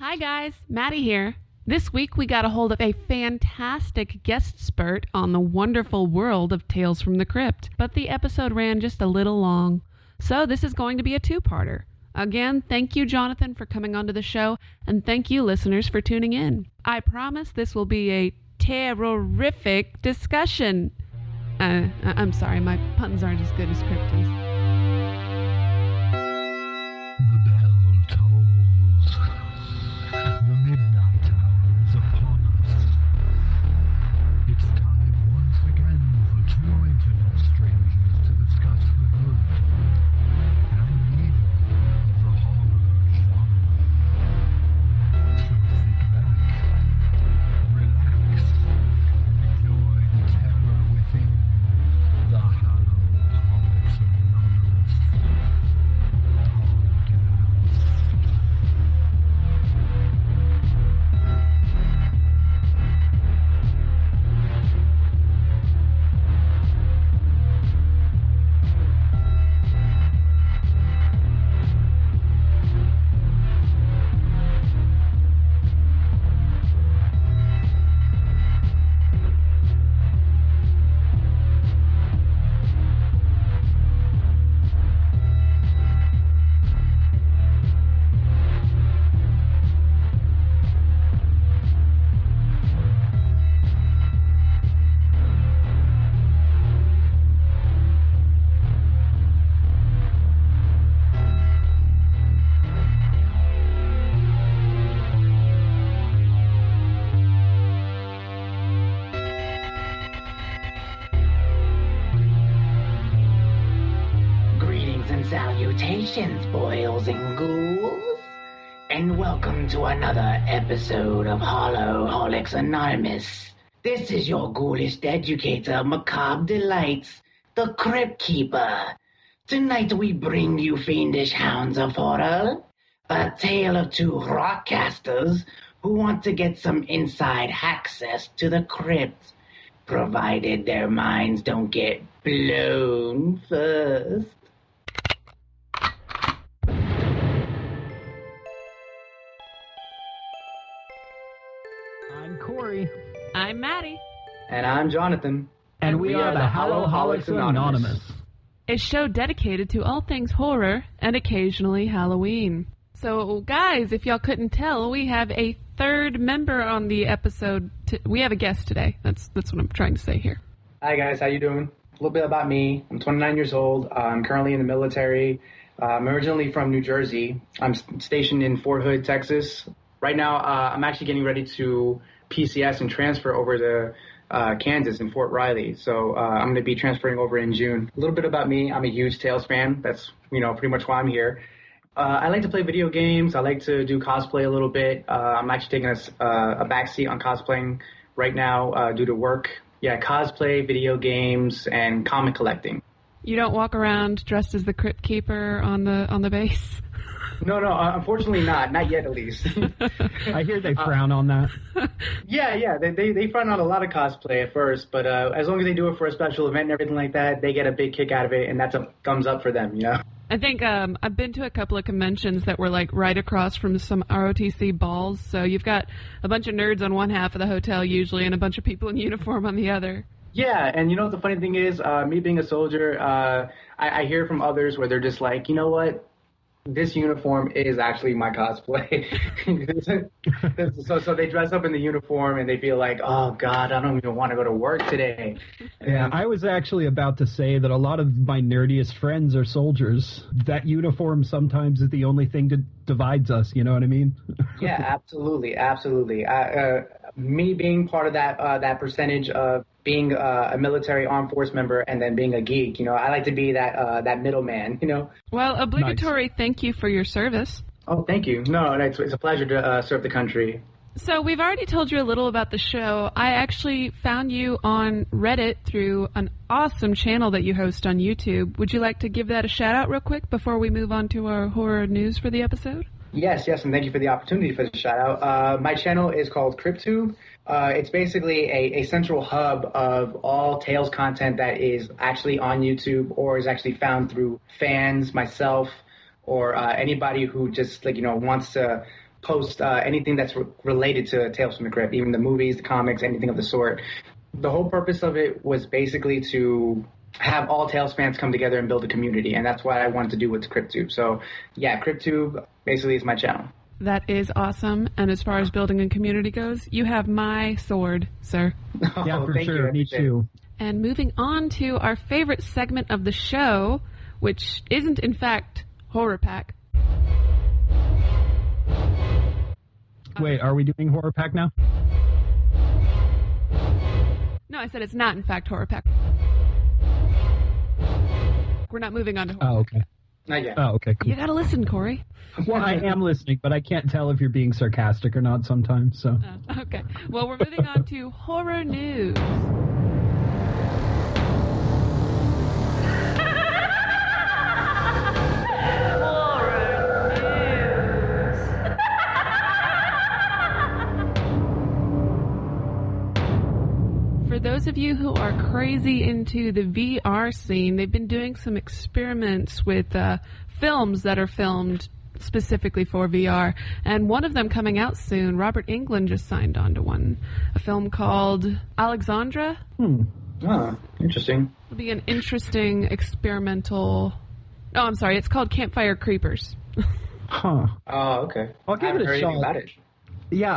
Hi guys, Maddie here. This week we got a hold of a fantastic guest spurt on the wonderful world of Tales from the Crypt, but the episode ran just a little long. So this is going to be a two-parter. Again, thank you, Jonathan, for coming onto the show, and thank you, listeners, for tuning in. I promise this will be a terrorific discussion. I'm sorry, my puns aren't as good as Crypt's. The bell tolls. The midnight hour is upon us. It's time once again for two internet strangers to discuss the good and evil of the horror genre. So sit back, relax, and enjoy the terror within the Hallow-Holics Anonymous podcast. Greetings and salutations, boils and ghouls, and welcome to another episode of Hallow-Holics Anonymous. This is your ghoulish educator of macabre delights, the Crypt Keeper. Tonight we bring you fiendish hounds of horror, a tale of two rockcasters who want to get some inside access to the crypt, provided their minds don't get blown first. I'm Corey. I'm Maddie. And I'm Jonathan. And we are the Hallow-Holics Anonymous. A show dedicated to all things horror and occasionally Halloween. So, guys, if y'all couldn't tell, we have a third member on the episode. We have a guest today. That's what I'm trying to say here. Hi, guys. How you doing? A little bit about me. I'm 29 years old. I'm currently in the military. I'm originally from New Jersey. I'm stationed in Fort Hood, Texas. Right now, I'm actually getting ready to PCS and transfer over to Kansas in Fort Riley. So I'm going to be transferring over in June. A little bit about me. I'm a huge Tales fan. That's, pretty much why I'm here. I like to play video games. I like to do cosplay a little bit. I'm actually taking a backseat on cosplaying right now due to work. Yeah, cosplay, video games, and comic collecting. You don't walk around dressed as the Crypt Keeper on the base? No, unfortunately not. Not yet, at least. I hear they frown on that. Yeah. They frown on a lot of cosplay at first, but as long as they do it for a special event and everything like that, they get a big kick out of it, and that's a thumbs up for them, I think I've been to a couple of conventions that were like right across from some ROTC balls, so you've got a bunch of nerds on one half of the hotel usually and a bunch of people in uniform on the other. Yeah, and the funny thing is, me being a soldier, I hear from others where they're just like, you know what? This uniform is actually my cosplay. so they dress up in the uniform and they feel like, oh God, I don't even want to go to work today. Yeah, I was actually about to say that a lot of my nerdiest friends are soldiers. That uniform sometimes is the only thing that divides us, you know what I mean? Yeah, absolutely. Me being part of that percentage of being a military armed force member and then being a geek, I like to be that middleman, Well, obligatory Nice. Thank you for your service. Oh, thank you. No, it's a pleasure to serve the country. So we've already told you a little about the show. I actually found you on Reddit through an awesome channel that you host on YouTube. Would you like to give that a shout out real quick before we move on to our horror news for the episode? Yes, and thank you for the opportunity for the shout out. My channel is called Crypt. It's basically a central hub of all Tales content that is actually on YouTube or is actually found through fans, myself, or anybody who just wants to post anything that's related to Tales from the Crypt, even the movies, the comics, anything of the sort. The whole purpose of it was basically to have all Tales fans come together and build a community, and that's what I wanted to do with CryptTube. So, yeah, CryptTube basically is my channel. That is awesome. And as far as building a community goes, you have my sword, sir. Yeah, for Thank sure. you. Me too. And moving on to our favorite segment of the show, which isn't, in fact, Horror Pack. Wait, are we doing Horror Pack now? No, I said it's not, in fact, Horror Pack. We're not moving on to Horror Oh, okay. Not yet. Oh, okay, cool. You gotta listen, Corey. Well, I am listening, but I can't tell if you're being sarcastic or not sometimes, so. Oh, okay. Well, we're moving on to horror news. For those of you who are crazy into the VR scene, they've been doing some experiments with films that are filmed specifically for VR, and one of them coming out soon. Robert Englund just signed on to one, a film called Alexandra. Oh, interesting. It'll be an interesting experimental... Oh, I'm sorry, it's called Campfire Creepers. Huh. Oh, okay. I'll give I haven't it a heard anything shot. about it. Yeah,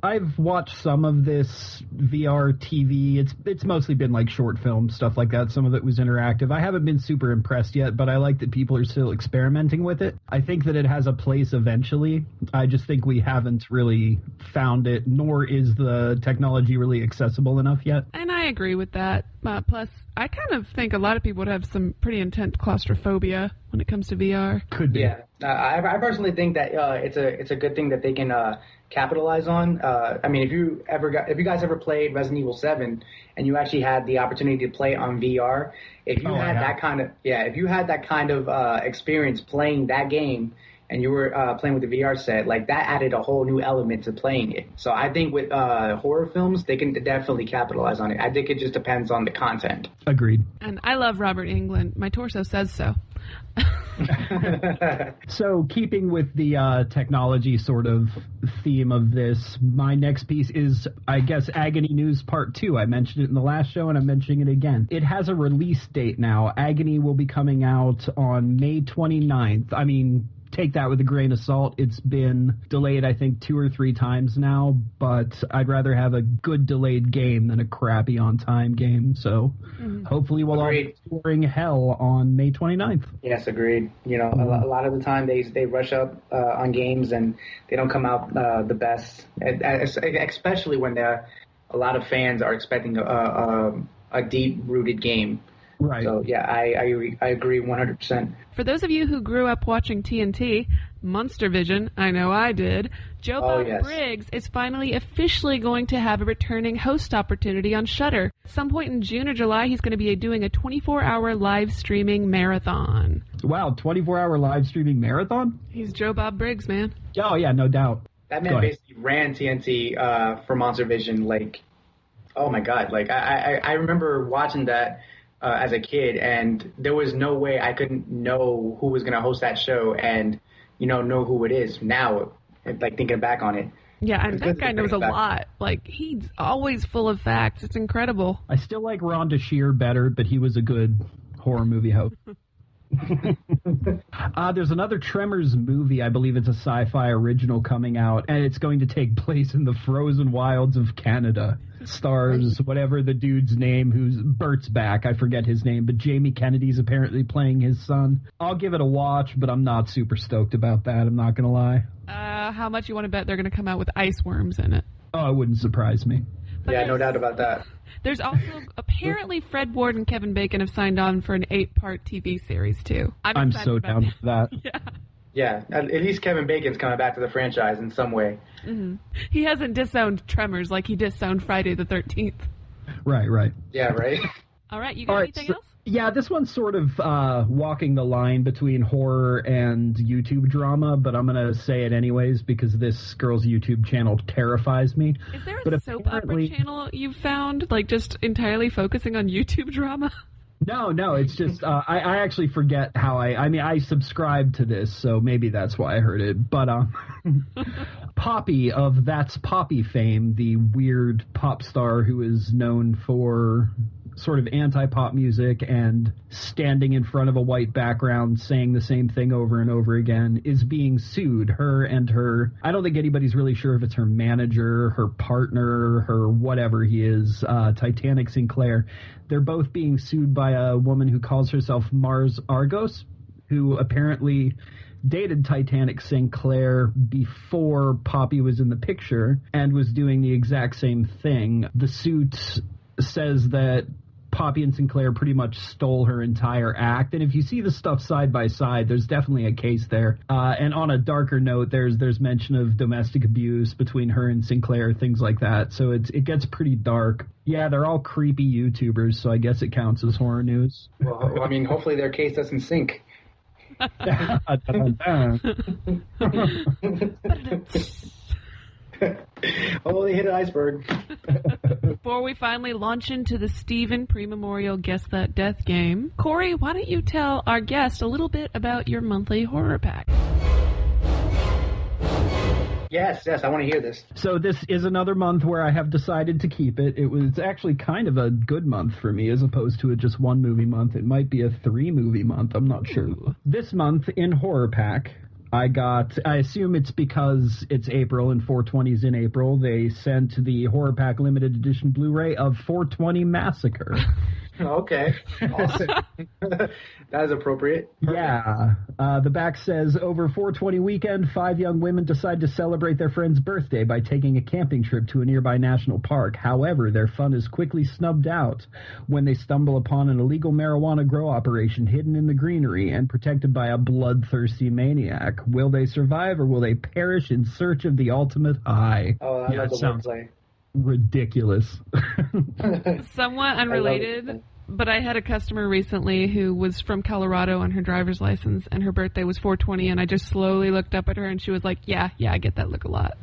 I've watched some of this VR TV. It's mostly been like short film stuff like that. Some of it was interactive. I haven't been super impressed yet, but I like that people are still experimenting with it. I think that it has a place eventually. I just think we haven't really found it, nor is the technology really accessible enough yet. And I agree with that. Plus, I kind of think a lot of people would have some pretty intense claustrophobia when it comes to VR. Could be. Yeah, I personally think that it's a good thing that they can capitalize on. I mean, if you guys ever played Resident Evil 7 and you actually had the opportunity to play on VR, if you had that kind of experience playing that game and you were playing with the VR set, like that added a whole new element to playing it. So I think with horror films, they can definitely capitalize on it. I think it just depends on the content. Agreed. And I love Robert Englund. My torso says so. So, keeping with the technology sort of theme of this, my next piece is, I guess, Agony News Part 2. I mentioned it in the last show, and I'm mentioning it again. It has a release date now. Agony will be coming out on May 29th. I mean, take that with a grain of salt. It's been delayed, I think, 2 or 3 times now, but I'd rather have a good delayed game than a crappy on-time game. So hopefully we'll all be touring hell on May 29th. Yes, agreed. You know, a lot of the time they rush up on games and they don't come out the best, especially when a lot of fans are expecting a deep-rooted game. Right. So, yeah, I agree 100%. For those of you who grew up watching TNT, Monster Vision, I know I did, Joe Bob yes. Briggs is finally officially going to have a returning host opportunity on Shudder. At some point in June or July, he's going to be doing a 24-hour live streaming marathon. Wow, 24-hour live streaming marathon? He's Joe Bob Briggs, man. Oh, yeah, no doubt. That man basically ran TNT for Monster Vision, like, oh my God. Like, I remember watching that as a kid, and there was no way I couldn't know who was going to host that show and, you know who it is now, like, thinking back on it. Yeah, and that guy knows a lot. Like, he's always full of facts. It's incredible. I still like Rhonda Shear better, but he was a good horror movie host. There's another Tremors movie. I believe it's a sci-fi original coming out, and it's going to take place in the frozen wilds of Canada. Stars whatever the dude's name who's Bert's back. I forget his name, but Jamie Kennedy's apparently playing his son. I'll give it a watch, but I'm not super stoked about that. I'm not going to lie. How much you want to bet they're going to come out with ice worms in it? Oh, it wouldn't surprise me. But yeah, no doubt about that. There's also, apparently, Fred Ward and Kevin Bacon have signed on for an 8-part TV series, too. I'm so down for that. Yeah. Yeah, at least Kevin Bacon's coming back to the franchise in some way. Mm-hmm. He hasn't disowned Tremors like he disowned Friday the 13th. Right. Yeah, right? All right, you got anything else? Yeah, this one's sort of walking the line between horror and YouTube drama, but I'm going to say it anyways because this girl's YouTube channel terrifies me. Is there a soap opera channel you've found, like just entirely focusing on YouTube drama? No, it's just I actually forget how I mean, I subscribe to this, so maybe that's why I heard it. But Poppy of That's Poppy fame, the weird pop star who is known for sort of anti-pop music and standing in front of a white background saying the same thing over and over again, is being sued. Her and her, I don't think anybody's really sure if it's her manager, her partner, her whatever he is, Titanic Sinclair. They're both being sued by a woman who calls herself Mars Argos, who apparently dated Titanic Sinclair before Poppy was in the picture and was doing the exact same thing. The suit says that Poppy and Sinclair pretty much stole her entire act, and if you see the stuff side by side, there's definitely a case there. And on a darker note, there's mention of domestic abuse between her and Sinclair, things like that. So it gets pretty dark. Yeah, they're all creepy YouTubers, so I guess it counts as horror news. Well, I mean, hopefully their case doesn't sink. Oh, they hit an iceberg. Before we finally launch into the Stephen pre-memorial Guess That Death game, Corey, why don't you tell our guest a little bit about your monthly horror pack? Yes, I want to hear this. So this is another month where I have decided to keep it. It was actually kind of a good month for me as opposed to a just one movie month. It might be a 3-movie month. I'm not sure. This month in horror pack, I assume it's because it's April and 420's in April, they sent the horror pack limited edition Blu-ray of 420 Massacre. Okay. Awesome. That is appropriate. Yeah. The back says, over 420 weekend, 5 young women decide to celebrate their friend's birthday by taking a camping trip to a nearby national park. However, their fun is quickly snubbed out when they stumble upon an illegal marijuana grow operation hidden in the greenery and protected by a bloodthirsty maniac. Will they survive or will they perish in search of the ultimate high? Oh, I love the wordplay. Ridiculous. Somewhat unrelated, but I had a customer recently who was from Colorado on her driver's license, and her birthday was 420, and I just slowly looked up at her, and she was like, yeah, I get that look a lot.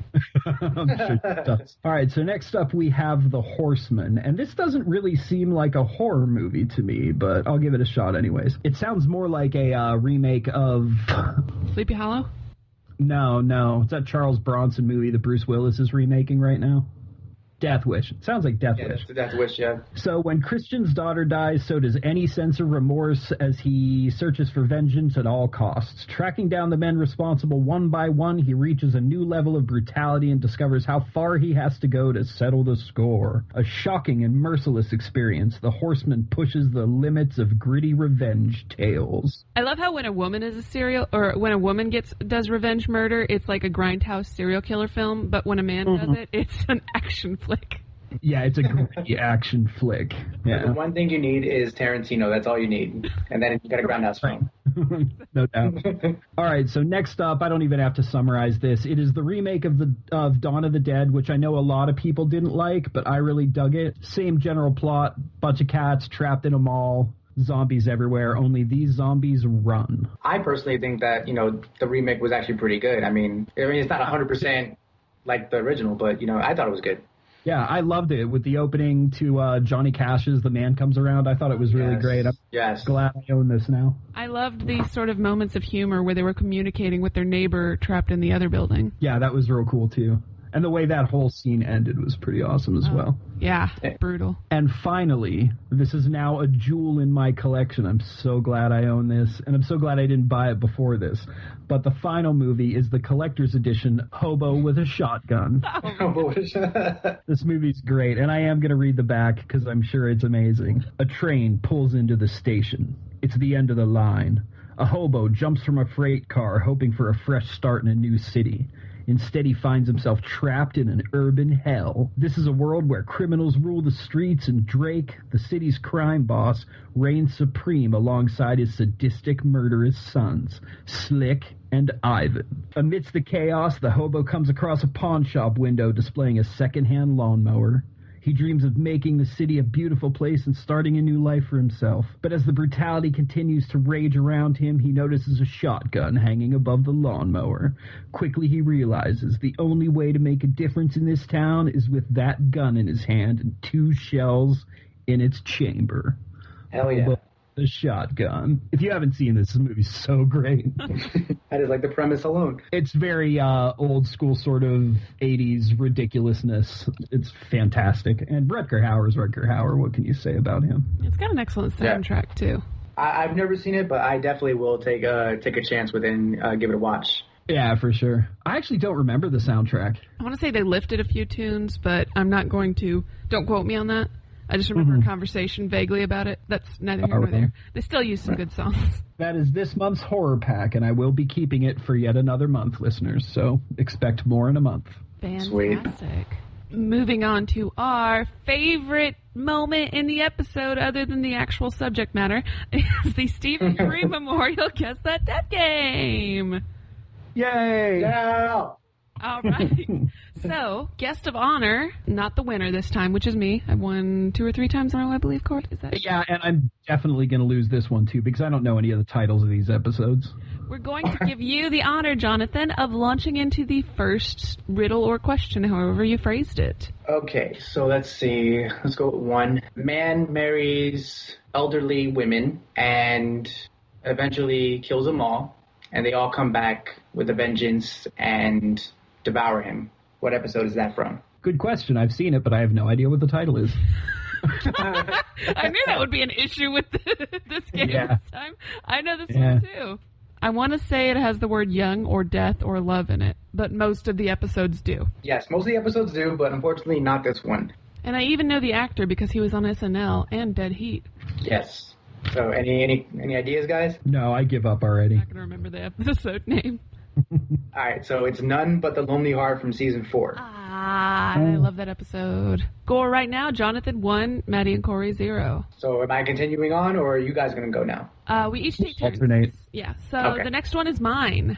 I'm sure she does. All right, so next up we have The Horseman, and this doesn't really seem like a horror movie to me, but I'll give it a shot anyways. It sounds more like a remake of... Sleepy Hollow? No. It's that Charles Bronson movie that Bruce Willis is remaking right now. Death Wish. It sounds like Death Wish. That's the Death Wish, yeah. So when Christian's daughter dies, so does any sense of remorse as he searches for vengeance at all costs. Tracking down the men responsible one by one, he reaches a new level of brutality and discovers how far he has to go to settle the score. A shocking and merciless experience, The Horseman pushes the limits of gritty revenge tales. I love how when a woman is when a woman does revenge murder, it's like a grindhouse serial killer film, but when a man does it, it's an action flick. Yeah, it's a gritty action flick. Yeah. The one thing you need is Tarantino. That's all you need. And then you got a grindhouse film. No doubt. All right, so next up, I don't even have to summarize this. It is the remake of Dawn of the Dead, which I know a lot of people didn't like, but I really dug it. Same general plot, bunch of cats trapped in a mall. Zombies everywhere, only these zombies run. I personally think that, the remake was actually pretty good. I mean it's not 100% like the original, but, I thought it was good. Yeah, I loved it with the opening to Johnny Cash's The Man Comes Around. I thought it was really great. I'm glad I own this now. I loved these sort of moments of humor where they were communicating with their neighbor trapped in the other building. Yeah, that was real cool, too. And the way that whole scene ended was pretty awesome as well. Yeah, brutal. And finally, this is now a jewel in my collection. I'm so glad I own this, and I'm so glad I didn't buy it before this. But the final movie is the collector's edition, Hobo with a Shotgun. This movie's great, and I am going to read the back because I'm sure it's amazing. A train pulls into the station. It's the end of the line. A hobo jumps from a freight car hoping for a fresh start in a new city. Instead, he finds himself trapped in an urban hell. This is a world where criminals rule the streets and Drake, the city's crime boss, reigns supreme alongside his sadistic, murderous sons, Slick and Ivan. Amidst the chaos, the hobo comes across a pawn shop window displaying a second-hand lawnmower. He dreams of making the city a beautiful place and starting a new life for himself. But as the brutality continues to rage around him, he notices a shotgun hanging above the lawnmower. Quickly he realizes the only way to make a difference in this town is with that gun in his hand and 2 shells in its chamber. Hell yeah. the shotgun. If you haven't seen this movie's so great. That is like the premise alone. It's very old school sort of 80s ridiculousness. It's fantastic. And Rutger Hauer's Rutger Hauer. What can you say about him? It's got an excellent soundtrack, too. I've never seen it, but I definitely will take a chance with it and give it a watch. Yeah, for sure. I actually don't remember the soundtrack. I want to say they lifted a few tunes, but I'm not going to. Don't quote me on that. I just remember a conversation vaguely about it. That's neither here nor there. They still use some good songs. That is this month's horror pack, and I will be keeping it for yet another month, listeners. So expect more in a month. Fantastic. Sweet. Moving on to our favorite moment in the episode, other than the actual subject matter, is the Stephen Free Memorial Guess That Death game. Yay! Yeah. All right. So, guest of honor, not the winner this time, which is me. I've won 2 or 3 times in a row, I believe, Court. Is that? Yeah, and I'm definitely going to lose this one, too, because I don't know any of the titles of these episodes. We're going to give you the honor, Jonathan, of launching into the first riddle or question, however you phrased it. Okay, so let's see. Let's go with one. Man marries elderly women and eventually kills them all, and they all come back with a vengeance and devour him. What episode is that from? Good question. I've seen it, but I have no idea what the title is. I knew that would be an issue with this game this time. I know this one, too. I want to say it has the word young or death or love in it, but most of the episodes do. Yes, most of the episodes do, but unfortunately not this one. And I even know the actor because he was on SNL and Dead Heat. Yes. So any ideas, guys? No, I give up already. I'm not going to remember the episode name. All right, so it's None But the Lonely Heart from season 4. I love that episode. Score right now, Jonathan 1, Maddie and Corey 0. So am I continuing on, or are you guys going to go now? We each take turns. Alternate. Yeah, so Okay. The next one is mine.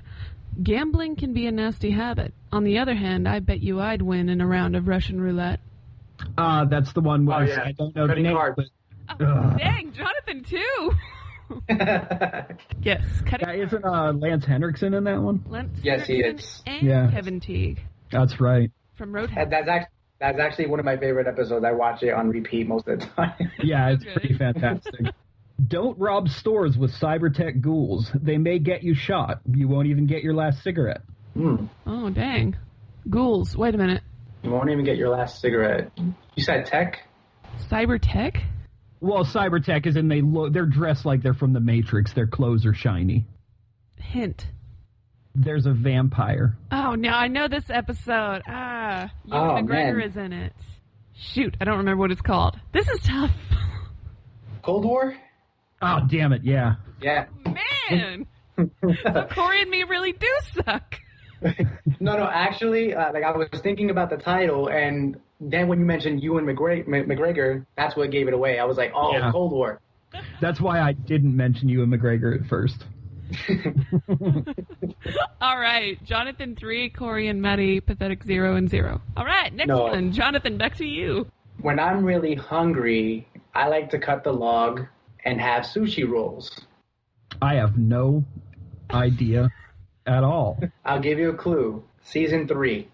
Gambling can be a nasty habit. On the other hand, I bet you I'd win in a round of Russian roulette. That's the one where Oh, yeah. I don't know Cutting the name, cards. but Oh, dang, Jonathan too. Yes, cutting. isn't Lance Henriksen in that one? Lance Yes, he Henriksen is. And Yeah. Kevin Teague That's right. from Roadhouse. That's actually one of my favorite episodes. I watch it on repeat most of the time. Yeah, it's Okay. pretty fantastic. Don't rob stores with cybertech ghouls. They may get you shot. You won't even get your last cigarette. Oh, dang. Ghouls. Wait a minute. You won't even get your last cigarette. You said tech? Cyber tech? Well, cybertech is in they're dressed like they're from the Matrix. Their clothes are shiny. Hint. There's a vampire. Oh, no, I know this episode. Ewan Oh, McGregor man. is in it. Shoot, I don't remember what it's called. This is tough. Cold War? Oh, damn it, yeah. Yeah. Man! So Corey and me really do suck. No, actually, like I was thinking about the title, and then when you mentioned Ewan McGregor, that's what gave it away. I was like, oh, Yeah. Cold War. That's why I didn't mention Ewan McGregor at first. All right, Jonathan 3, Corey and Maddie, pathetic 0 and 0. All right, next No. one. Jonathan, back to you. When I'm really hungry, I like to cut the log and have sushi rolls. I have no idea at all. I'll give you a clue. Season 3.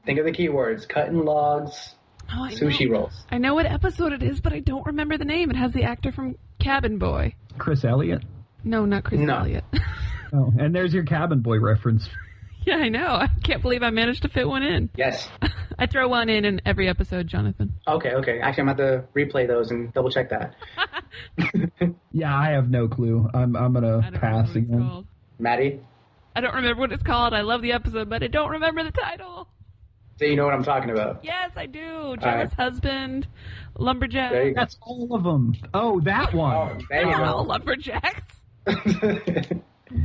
Think of the keywords. Cutting logs, Oh, I sushi know. rolls. I know what episode it is, but I don't remember the name. It has the actor from Cabin Boy. Chris Elliott? No, not Chris No. Elliott. Oh, and there's your Cabin Boy reference. Yeah, I know. I can't believe I managed to fit one in. Yes. I throw one in every episode, Jonathan. Okay. Actually, I'm going to replay those and double check that. Yeah, I have no clue. I'm I gonna don't remember pass what it's again. called. Maddie? I don't remember what it's called. I love the episode, but I don't remember the title. So you know what I'm talking about. Yes, I do. Jealous right. Husband, Lumberjack. There you go. That's all of them. Oh, that Oh, one. there They're you all go. lumberjacks.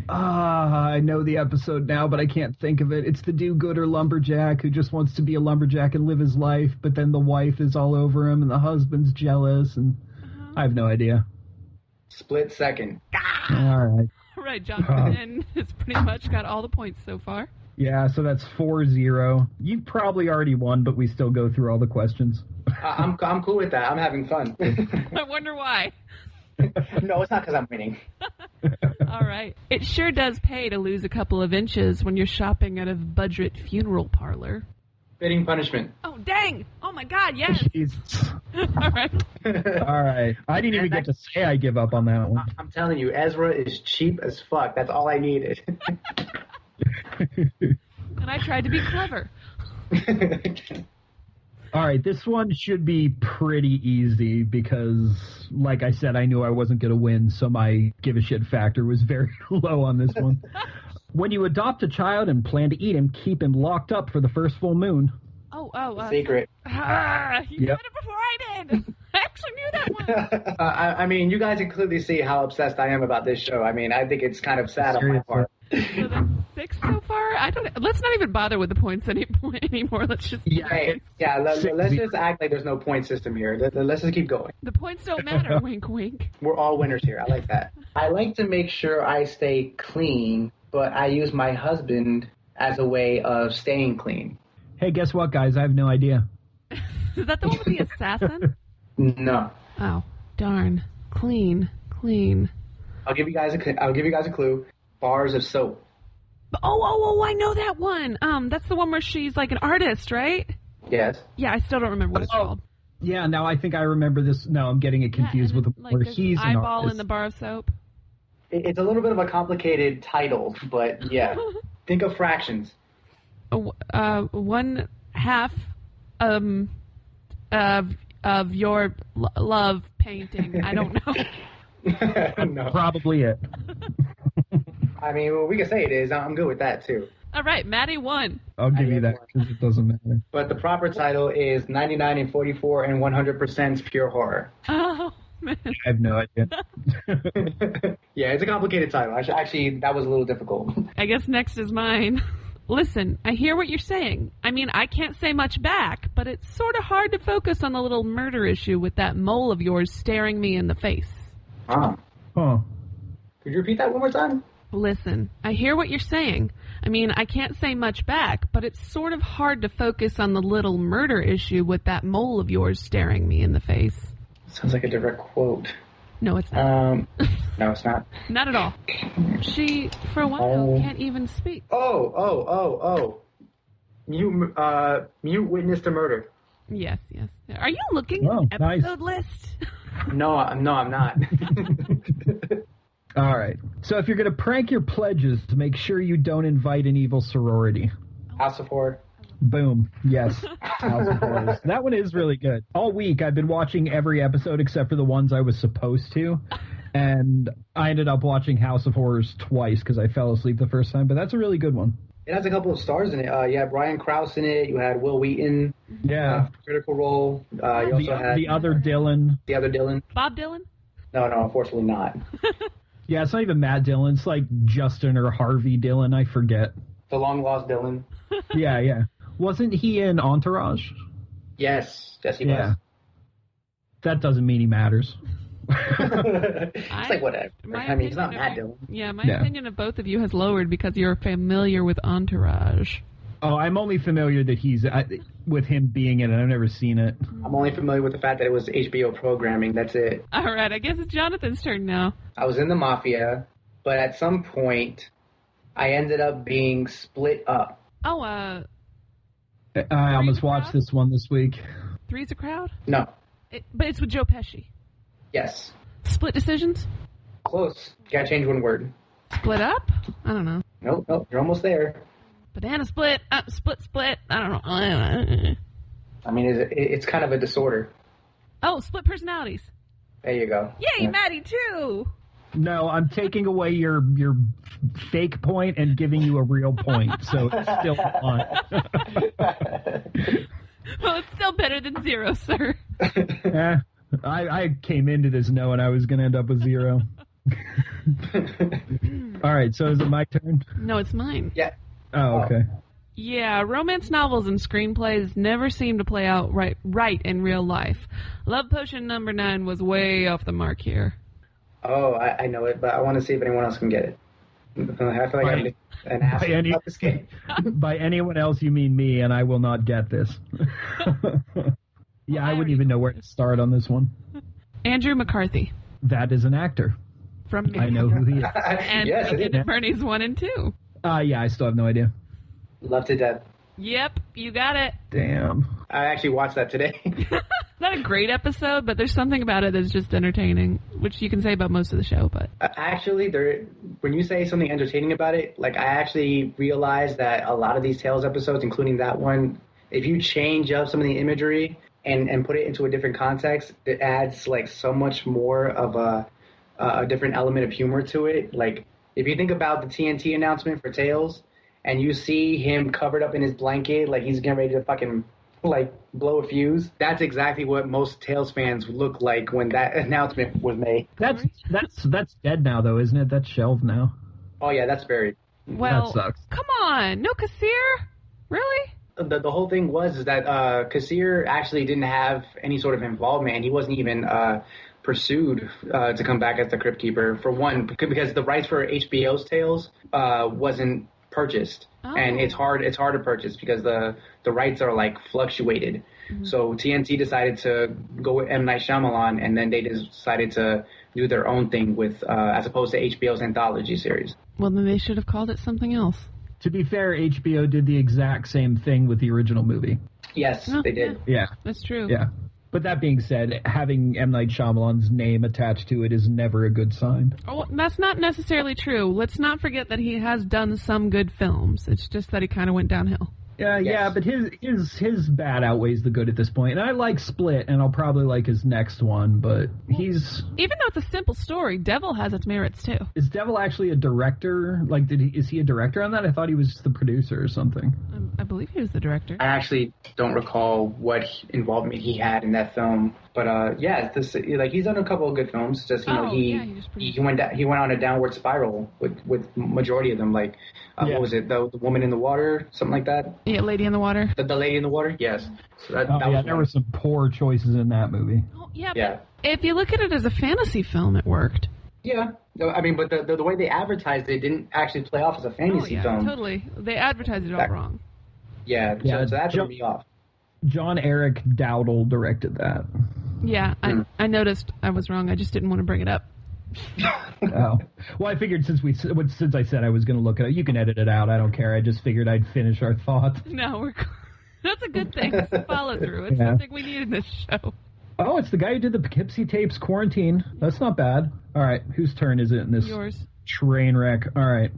I know the episode now, but I can't think of it. It's the do-gooder lumberjack who just wants to be a lumberjack and live his life, but then the wife is all over him and the husband's jealous, and I have no idea. Split second. All right. All right, Jonathan has pretty much got all the points so far. Yeah, so that's 4-0. You probably already won, but we still go through all the questions. I'm cool with that. I'm having fun. I wonder why. No, it's not because I'm winning. All right. It sure does pay to lose a couple of inches when you're shopping at a budget funeral parlor. Fitting punishment. Oh, dang. Oh, my God, yes. Jesus. All right. All right. I didn't even get to say I give up on that one. I'm telling you, Ezra is cheap as fuck. That's all I needed. And I tried to be clever. All right, this one should be pretty easy because, like I said, I knew I wasn't going to win, so my give a shit factor was very low on this one. When you adopt a child and plan to eat him, keep him locked up for the first full moon. Secret. You said it before I did. I actually knew that one. I mean, you guys can clearly see how obsessed I am about this show. I mean, I think it's kind of sad on my part. So that's 6 so far. Let's not even bother with the points anymore. Let's just Let's just act like there's no point system here. Let's just keep going. The points don't matter. Wink, wink. We're all winners here. I like that. I like to make sure I stay clean, but I use my husband as a way of staying clean. Hey, guess what, guys? I have no idea. Is that the one with the assassin? No. Oh, darn. Clean. I'll give you guys a clue. Bars of soap. Oh, I know that one. That's the one where she's like an artist, right? Yes. Yeah, I still don't remember what it's called. Yeah, now I think I remember this. No, I'm getting it confused with the like where there's he's an an eyeball artist. in the bar of soap. It's a little bit of a complicated title, but yeah. Think of fractions. 1/2 of your love painting. I don't know. No. Probably it. I mean, well, we can say it is. I'm good with that, too. All right, Maddie won. I'll give you that because it doesn't matter. But the proper title is 99 and 44 and 100% pure horror. Oh, man. I have no idea. Yeah, it's a complicated title. Actually, that was a little difficult. I guess next is mine. Listen, I hear what you're saying. I mean, I can't say much back, but it's sort of hard to focus on the little murder issue with that mole of yours staring me in the face. Huh. Huh. Could you repeat that one more time? Listen, I hear what you're saying. I mean, I can't say much back, but it's sort of hard to focus on the little murder issue with that mole of yours staring me in the face. Sounds like a direct quote. No, it's not. No, it's not. Not at all. She, for a while, Oh. can't even speak. Oh. Mute witness to murder. Yes. Are you looking Oh, at the episode list? No, I'm not. All right. So if you're going to prank your pledges, make sure you don't invite an evil sorority. House of Horror. Boom. Yes. House of Horrors. That one is really good. All week, I've been watching every episode except for the ones I was supposed to. And I ended up watching House of Horrors twice because I fell asleep the first time. But that's a really good one. It has a couple of stars in it. You had Brian Krause in it. You had Will Wheaton. Yeah. Critical role. You also had the other Dylan. the other Dylan. Bob Dylan? No, unfortunately not. Yeah, it's not even Matt Dillon. It's like Justin or Harvey Dillon. I forget. The long lost Dylan. Yeah. Wasn't he in Entourage? Yes, he was. That doesn't mean he matters. It's like whatever. I mean, it's not Matt Dillon. Yeah, my opinion of both of you has lowered because you're familiar with Entourage. Oh, I'm only familiar that he's with him being in it. I've never seen it. I'm only familiar with the fact that it was HBO programming. That's it. All right, I guess it's Jonathan's turn now. I was in the Mafia, but at some point, I ended up being split up. Oh, I almost watched this one this week. Three's a Crowd? No. But it's with Joe Pesci. Yes. Split decisions? Close. Gotta change one word. Split up? I don't know. Nope. You're almost there. Banana split, split. I don't know. I mean, it's kind of a disorder. Oh, split personalities. There you go. Yay, Yeah. Maddie too. No, I'm taking away your fake point and giving you a real point, so it's still on. Well, it's still better than 0, sir. I came into this knowing I was going to end up with 0. All right, so is it my turn? No, it's mine. Yeah. Oh, okay. Yeah, romance novels and screenplays never seem to play out right in real life. Love Potion number 9 was way off the mark here. Oh, I know it, but I want to see if anyone else can get it. I feel like I'm an ass about this game. By anyone else, you mean me, and I will not get this. Yeah, I wouldn't even know where to start on this one. Andrew McCarthy. That is an actor. From I know who he is. And Yes, it Weekend is. at Bernie's 1 and 2. Yeah, I still have no idea. Love to death. Yep, you got it. Damn. I actually watched that today. Not a great episode, but there's something about it that's just entertaining, which you can say about most of the show, but... Actually, when you say something entertaining about it, like, I actually realized that a lot of these Tales episodes, including that one, if you change up some of the imagery and put it into a different context, it adds, like, so much more of a different element of humor to it. Like, if you think about the TNT announcement for Tales, and you see him covered up in his blanket, like he's getting ready to fucking, like, blow a fuse. That's exactly what most Tales fans look like when that announcement was made. That's dead now, though, isn't it? That's shelved now. Oh, yeah, that's buried. Well, That sucks. come on. No Kassir? Really? The whole thing was that Kassir actually didn't have any sort of involvement, and he wasn't even pursued to come back as the Crypt Keeper, for one, because the rights for HBO's Tales wasn't purchased. Oh. And it's hard to purchase because the rights are, like, fluctuated. Mm-hmm. So TNT decided to go with M. Night Shyamalan, and then they decided to do their own thing with as opposed to HBO's anthology series. Well, then they should have called it something else. To be fair, HBO did the exact same thing with the original movie. Yes, they did. Yeah. That's true. Yeah. But that being said, having M. Night Shyamalan's name attached to it is never a good sign. Oh, that's not necessarily true. Let's not forget that he has done some good films. It's just that he kind of went downhill. Yeah, but his bad outweighs the good at this point. And I like Split, and I'll probably like his next one, but he's... Even though it's a simple story, Devil has its merits, too. Is Devil actually a director? Like, is he a director on that? I thought he was just the producer or something. I believe he was the director. I actually don't recall what involvement he had in that film, but yeah, he's done a couple of good films. Just he went on a downward spiral with majority of them. Like what was it? The Woman in the Water, something like that. Yeah, Lady in the Water. The Lady in the Water. Yes. So there were some poor choices in that movie. Oh, yeah. But if you look at it as a fantasy film, it worked. Yeah, I mean, but the way they advertised it didn't actually play off as a fantasy film. Totally. They advertised it all wrong. Yeah, so that threw me off. John Eric Dowdle directed that. Yeah, I noticed I was wrong. I just didn't want to bring it up. Oh. Well, I figured since I said I was going to look it up, you can edit it out. I don't care. I just figured I'd finish our thoughts. No, that's a good thing. It's a follow through. It's something we need in this show. Oh, it's the guy who did the Poughkeepsie tapes, Quarantine. That's not bad. All right, whose turn is it in this Yours. Train wreck? All right.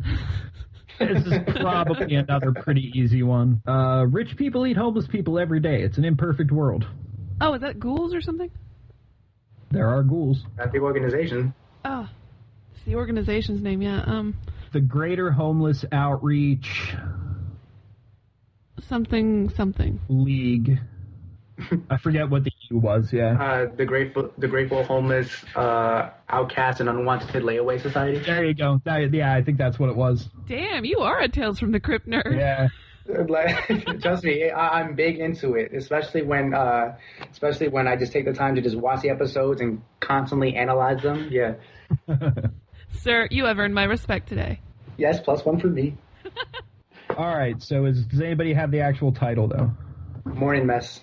This is probably another pretty easy one. Rich people eat homeless people every day. It's an imperfect world. Oh, is that ghouls or something? There are ghouls. That's the organization. Oh, it's the organization's name, yeah. The Greater Homeless Outreach... Something. League. I forget what the U was, yeah. The Grateful Homeless Outcast and Unwanted Layaway Society. There you go. I think that's what it was. Damn, you are a Tales from the Crypt nerd. Yeah. Like, trust me, I'm big into it, especially when I just take the time to just watch the episodes and constantly analyze them. Yeah. Sir, you have earned my respect today. Yes, +1 for me. All right, so does anybody have the actual title, though? Morning Mess.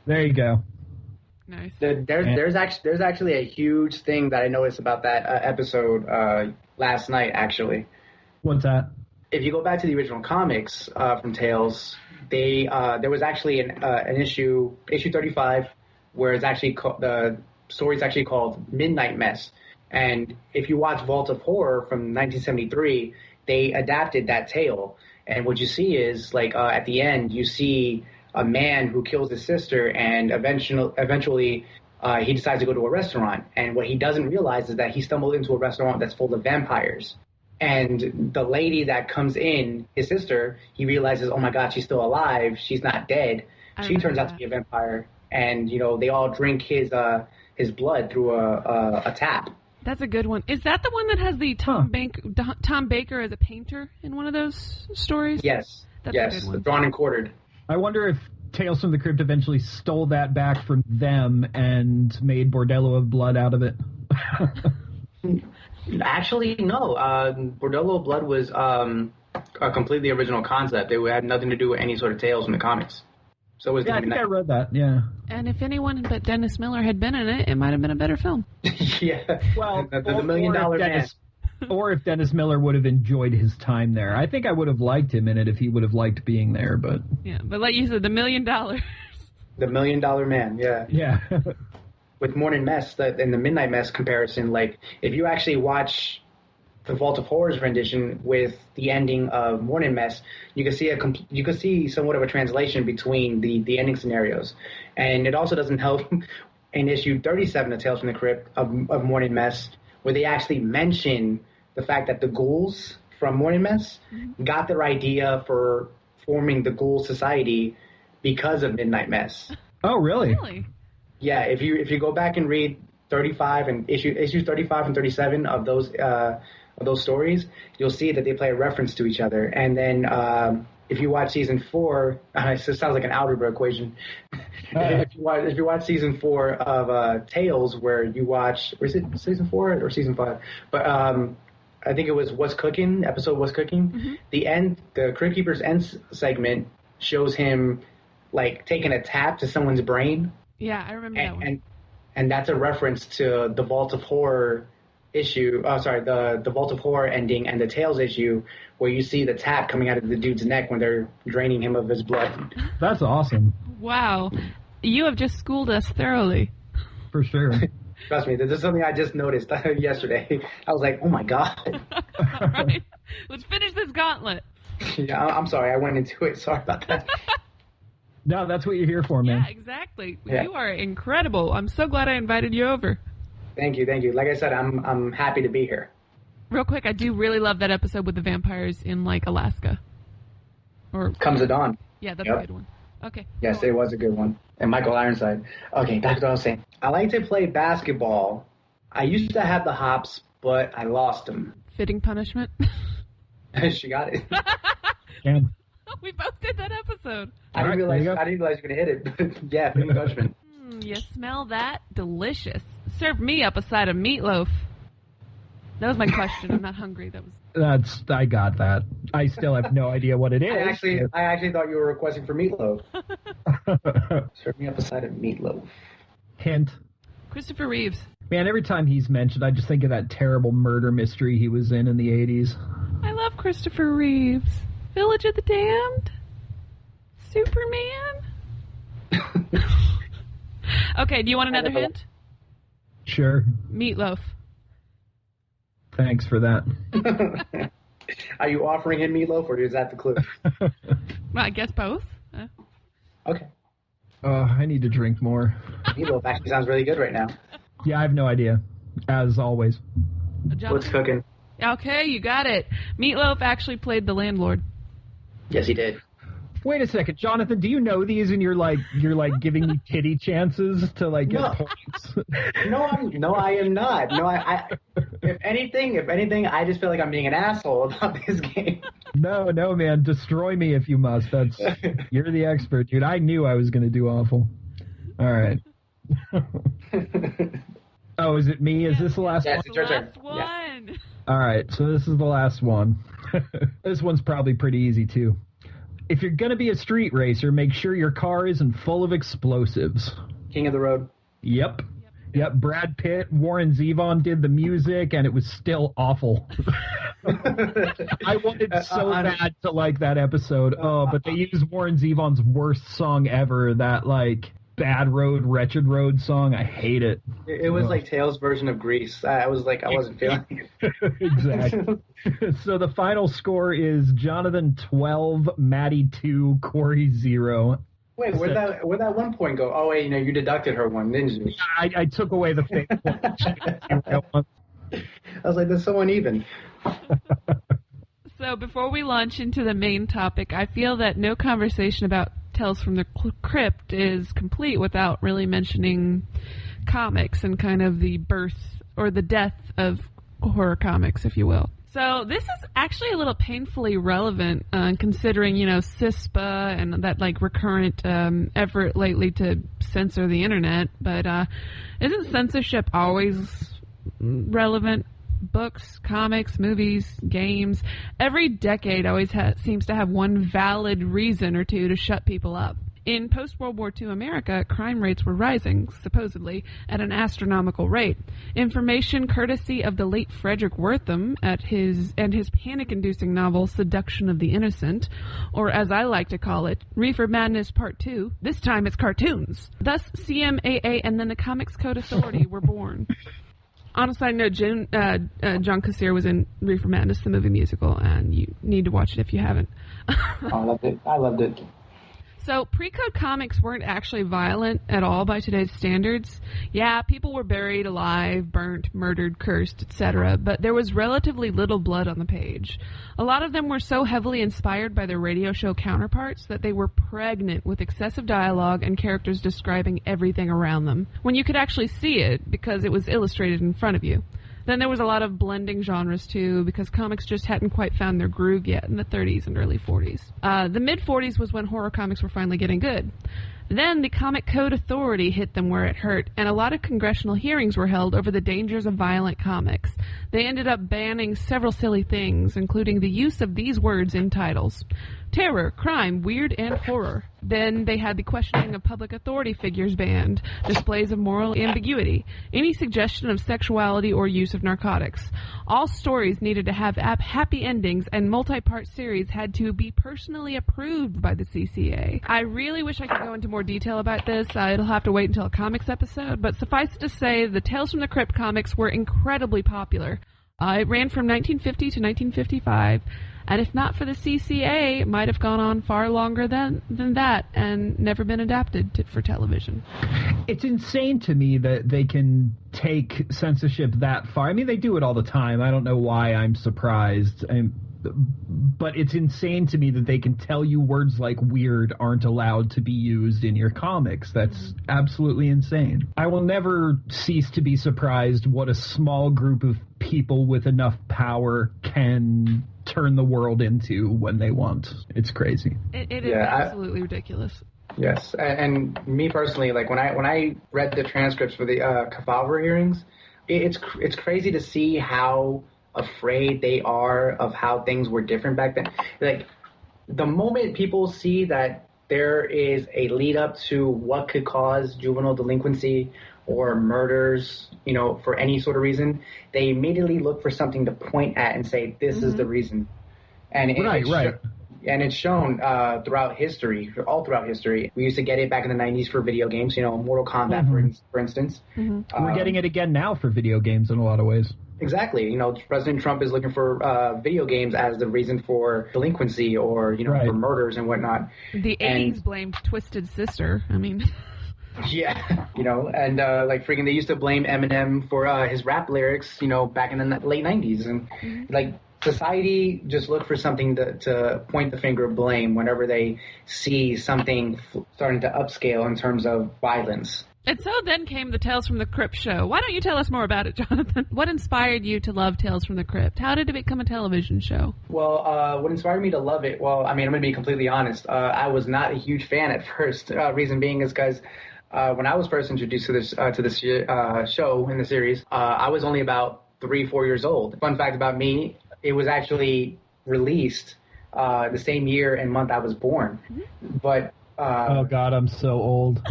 There you go. Nice. There's actually a huge thing that I noticed about that episode last night, actually. What's that? If you go back to the original comics from Tales, there was actually an issue 35, where it's actually the story's actually called Midnight Mess. And if you watch Vault of Horror from 1973, they adapted that tale. And what you see is, like, at the end, you see a man who kills his sister, and eventually he decides to go to a restaurant. And what he doesn't realize is that he stumbled into a restaurant that's full of vampires. And the lady that comes in, his sister, he realizes, oh my God, she's still alive. She's not dead. She turns out to be a vampire. And, they all drink his blood through a tap. That's a good one. Is that the one that has the Tom Baker as a painter in one of those stories? Yes. That's a good one. Drawn and quartered. I wonder if Tales from the Crypt eventually stole that back from them and made Bordello of Blood out of it. Actually, no. Bordello of Blood was a completely original concept. It had nothing to do with any sort of Tales in the comics. So it was I think I read that, yeah. And if anyone but Dennis Miller had been in it, it might have been a better film. Yeah. Well, the $1 million man. or if Dennis Miller would have enjoyed his time there. I think I would have liked him in it if he would have liked being there, but... Yeah, but like you said, the $1 million. The $1 Million Man, yeah. Yeah. With Morning Mess and the Midnight Mess comparison, like, if you actually watch the Vault of Horrors rendition with the ending of Morning Mess, you can see somewhat of a translation between the ending scenarios. And it also doesn't help in issue 37 of Tales from the Crypt of Morning Mess, where they actually mention the fact that the ghouls from Morning Mess got their idea for forming the Ghoul Society because of Midnight Mess. Oh, really? Really? Yeah, if you go back and read 35 and issues 35 and 37 of those stories, you'll see that they play a reference to each other. And then if you watch season 4, it sounds like an algebra equation. If you watch season 4 of Tales, where you watch, or is it season 4 or season 5? But I think it was What's Cooking, episode What's Cooking. The Crypt Keeper's end segment shows him like taking a tap to someone's brain. Yeah, I remember that one. And that's a reference to the Vault of Horror issue. Oh, sorry, the Vault of Horror ending and the Tales issue, where you see the tap coming out of the dude's neck when they're draining him of his blood. That's awesome. Wow. You have just schooled us thoroughly. For sure. Trust me, this is something I just noticed yesterday. I was like, oh my God. All right. Let's finish this gauntlet. Yeah, I'm sorry, I went into it. Sorry about that. No, that's what you're here for, man. Yeah, exactly. Yeah. You are incredible. I'm so glad I invited you over. Thank you. Like I said, I'm happy to be here. Real quick, I do really love that episode with the vampires in, like, Alaska. Or Comes at Dawn. Yeah, that's Yep. a good one. Okay. Yes, it was a good one. And Michael Ironside. Okay, back to what I was saying. I like to play basketball. I used to have the hops, but I lost them. Fitting punishment. She got it. Damn. We both did that episode. I didn't realize you were going to hit it. But yeah, fitting punishment. You smell that? Delicious. Serve me up a side of meatloaf. That was my question. I'm not hungry. I got that. I still have no idea what it is. I actually thought you were requesting for meatloaf. Serve me up a side of meatloaf. Hint. Christopher Reeves. Man, every time he's mentioned, I just think of that terrible murder mystery he was in the 80s. I love Christopher Reeves. Village of the Damned? Superman? Okay, do you want another hint? Sure. Meatloaf. Thanks for that. Are you offering him meatloaf, or is that the clue? Well, I guess both. Okay. I need to drink more. Meatloaf actually sounds really good right now. Yeah, I have no idea. As always. What's cooking? Okay, you got it. Meatloaf actually played the landlord. Yes, he did. Wait a second, Jonathan, do you know these and you're like giving me titty chances to like get points? No, I am not. No, I if anything, I just feel like I'm being an asshole about this game. No, man, destroy me if you must. You're the expert, dude. I knew I was going to do awful. All right. Oh, is it me? Is this the last one? Yes, it's your turn. Last one. Yeah. All right, so this is the last one. This one's probably pretty easy, too. If you're going to be a street racer, make sure your car isn't full of explosives. King of the Road. Yep. Brad Pitt, Warren Zevon did the music, and it was still awful. I wanted so bad to like that episode. Oh, but they used Warren Zevon's worst song ever, that, like, Bad Road, Wretched Road song. I hate it. It was like Tails' version of Grease. I wasn't feeling it. Exactly. So the final score is Jonathan 12, Maddie 2, Corey 0. Wait, where'd that 1 point go? Oh, wait, you deducted her one, didn't you? I took away the fake point. I was like, that's so uneven. So before we launch into the main topic, I feel that no conversation about Tales from the Crypt is complete without really mentioning comics and kind of the birth or the death of horror comics, if you will. So this is actually a little painfully relevant, considering, CISPA and that like recurrent effort lately to censor the internet. But isn't censorship always relevant? Books, comics, movies, games. Every decade always seems to have one valid reason or two to shut people up. In post-World War II America, crime rates were rising, supposedly, at an astronomical rate. Information courtesy of the late Frederick Wortham his panic-inducing novel Seduction of the Innocent, or as I like to call it, Reefer Madness Part 2. This time it's cartoons. Thus, CMAA and then the Comics Code Authority were born. On a side note, John Kassir was in Reefer Madness, the movie musical, and you need to watch it if you haven't. I loved it. So, pre-code comics weren't actually violent at all by today's standards. Yeah, people were buried alive, burnt, murdered, cursed, etc., but there was relatively little blood on the page. A lot of them were so heavily inspired by their radio show counterparts that they were pregnant with excessive dialogue and characters describing everything around them, when you could actually see it because it was illustrated in front of you. Then there was a lot of blending genres, too, because comics just hadn't quite found their groove yet in the 30s and early 40s. The mid-40s was when horror comics were finally getting good. Then the Comic Code Authority hit them where it hurt, and a lot of congressional hearings were held over the dangers of violent comics. They ended up banning several silly things, including the use of these words in titles. Terror, crime, weird, and horror. Then they had the questioning of public authority figures banned, displays of moral ambiguity, any suggestion of sexuality or use of narcotics. All stories needed to have happy endings, and multi-part series had to be personally approved by the CCA. I really wish I could go into more detail about this. It'll have to wait until a comics episode, but suffice it to say, the Tales from the Crypt comics were incredibly popular. It ran from 1950 to 1955, and if not for the CCA, it might have gone on far longer than that and never been adapted for television. It's insane to me that they can take censorship that far. I mean, they do it all the time. I don't know why I'm surprised. But it's insane to me that they can tell you words like weird aren't allowed to be used in your comics. That's absolutely insane. I will never cease to be surprised what a small group of people with enough power can turn the world into when they want. It's crazy. It is absolutely ridiculous. Yes, and me personally, like when I read the transcripts for the Kefauver hearings, it's crazy to see how afraid they are of how things were different back then. Like, the moment people see that there is a lead up to what could cause juvenile delinquency or murders, for any sort of reason, they immediately look for something to point at and say, this is the reason. And right. And it's shown throughout history, all throughout history. We used to get it back in the 90s for video games, Mortal Kombat, for instance. We're getting it again now for video games in a lot of ways. Exactly. President Trump is looking for video games as the reason for delinquency or, for murders and whatnot. The 80s blamed Twisted Sister. I mean... Yeah, and like freaking, they used to blame Eminem for his rap lyrics, back in the late 90s. And like, society just look for something to point the finger of blame whenever they see something starting to upscale in terms of violence. And so then came the Tales from the Crypt show. Why don't you tell us more about it, Jonathan? What inspired you to love Tales from the Crypt? How did it become a television show? Well, what inspired me to love it? Well, I mean, I'm going to be completely honest. I was not a huge fan at first. Reason being is because when I was first introduced to this show in the series, I was only about 3-4 years old. Fun fact about me, it was actually released the same year and month I was born. But oh God, I'm so old.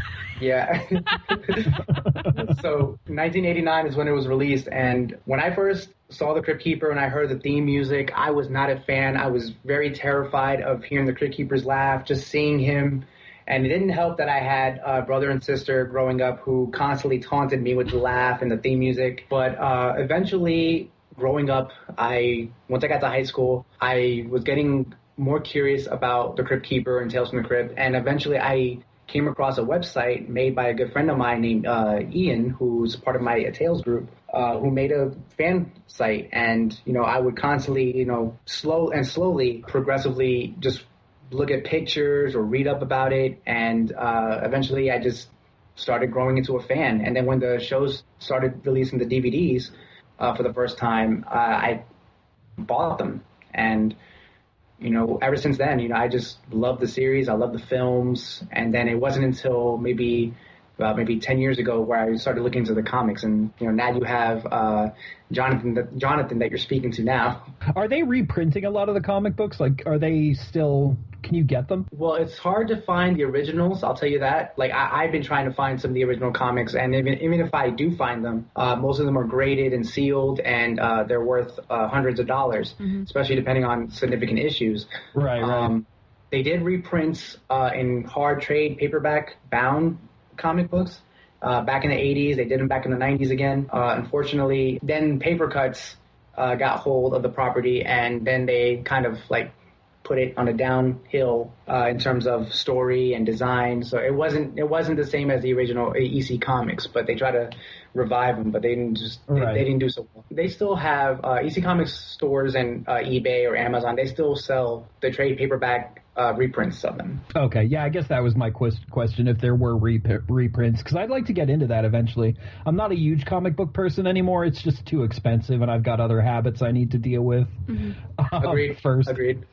Yeah. So 1989 is when it was released, and when I first saw the Crypt Keeper and I heard the theme music, I was not a fan. I was very terrified of hearing the Crypt Keeper's laugh, just seeing him. And it didn't help that I had a brother and sister growing up who constantly taunted me with the laugh and the theme music. But eventually, growing up, once I got to high school, I was getting more curious about the Crypt Keeper and Tales from the Crypt. And eventually I came across a website made by a good friend of mine named Ian, who's part of my Tales group, who made a fan site. And, I would constantly, slowly, progressively just look at pictures or read up about it. And eventually I just started growing into a fan. And then when the shows started releasing the DVDs for the first time, I bought them. And ever since then, I just love the series. I love the films. And then it wasn't until maybe maybe 10 years ago, where I started looking into the comics, and now you have Jonathan that you're speaking to now. Are they reprinting a lot of the comic books? Like, are they still? Can you get them? Well, it's hard to find the originals, I'll tell you that. Like, I've been trying to find some of the original comics, and even if I do find them, most of them are graded and sealed, and they're worth hundreds of dollars, especially depending on significant issues. Right. They did reprints in hard trade, paperback bound comic books back in the 80s. They did them back in the 90s again. Unfortunately, then Paper Cuts got hold of the property, and then they kind of like put it on a downhill in terms of story and design. So it wasn't the same as the original EC Comics, but they tried to revive them, but they didn't they didn't do so well. They still have EC Comics stores and eBay or Amazon. They still sell the trade paperback reprints of them. Okay, yeah, I guess that was my question, if there were reprints, because I'd like to get into that eventually. I'm not a huge comic book person anymore. It's just too expensive, and I've got other habits I need to deal with. Agreed. Agreed.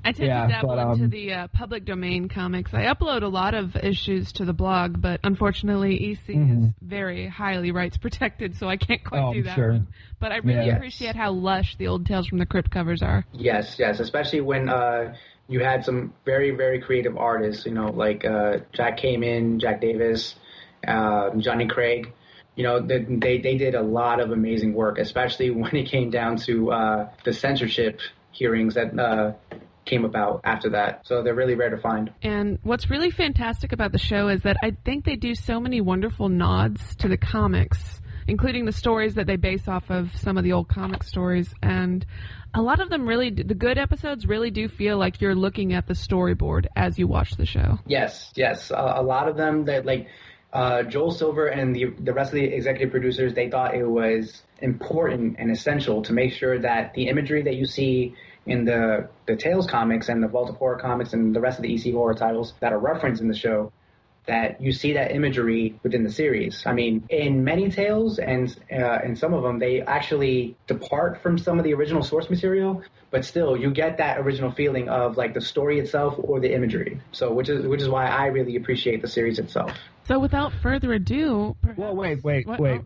I tend to dabble into the public domain comics. I upload a lot of issues to the blog, but unfortunately EC is very highly rights protected, so I can't quite do that one. But I really appreciate how lush the old Tales from the Crypt covers are. Yes, especially when you had some very, very creative artists, like Jack Kamen, Jack Davis, Johnny Craig. They did a lot of amazing work, especially when it came down to the censorship hearings that came about after that. So they're really rare to find. And what's really fantastic about the show is that I think they do so many wonderful nods to the comics, including the stories that they base off of some of the old comic stories. And a lot of them really, the good episodes really do feel like you're looking at the storyboard as you watch the show. Yes. A lot of them, that like Joel Silver and the rest of the executive producers, they thought it was important and essential to make sure that the imagery that you see in the Tales comics and the Vault of Horror comics and the rest of the EC horror titles that are referenced in the show, that you see that imagery within the series. I mean, in many tales and in some of them, they actually depart from some of the original source material, but still you get that original feeling of like the story itself or the imagery. So which is why I really appreciate the series itself. So without further ado... Well, wait.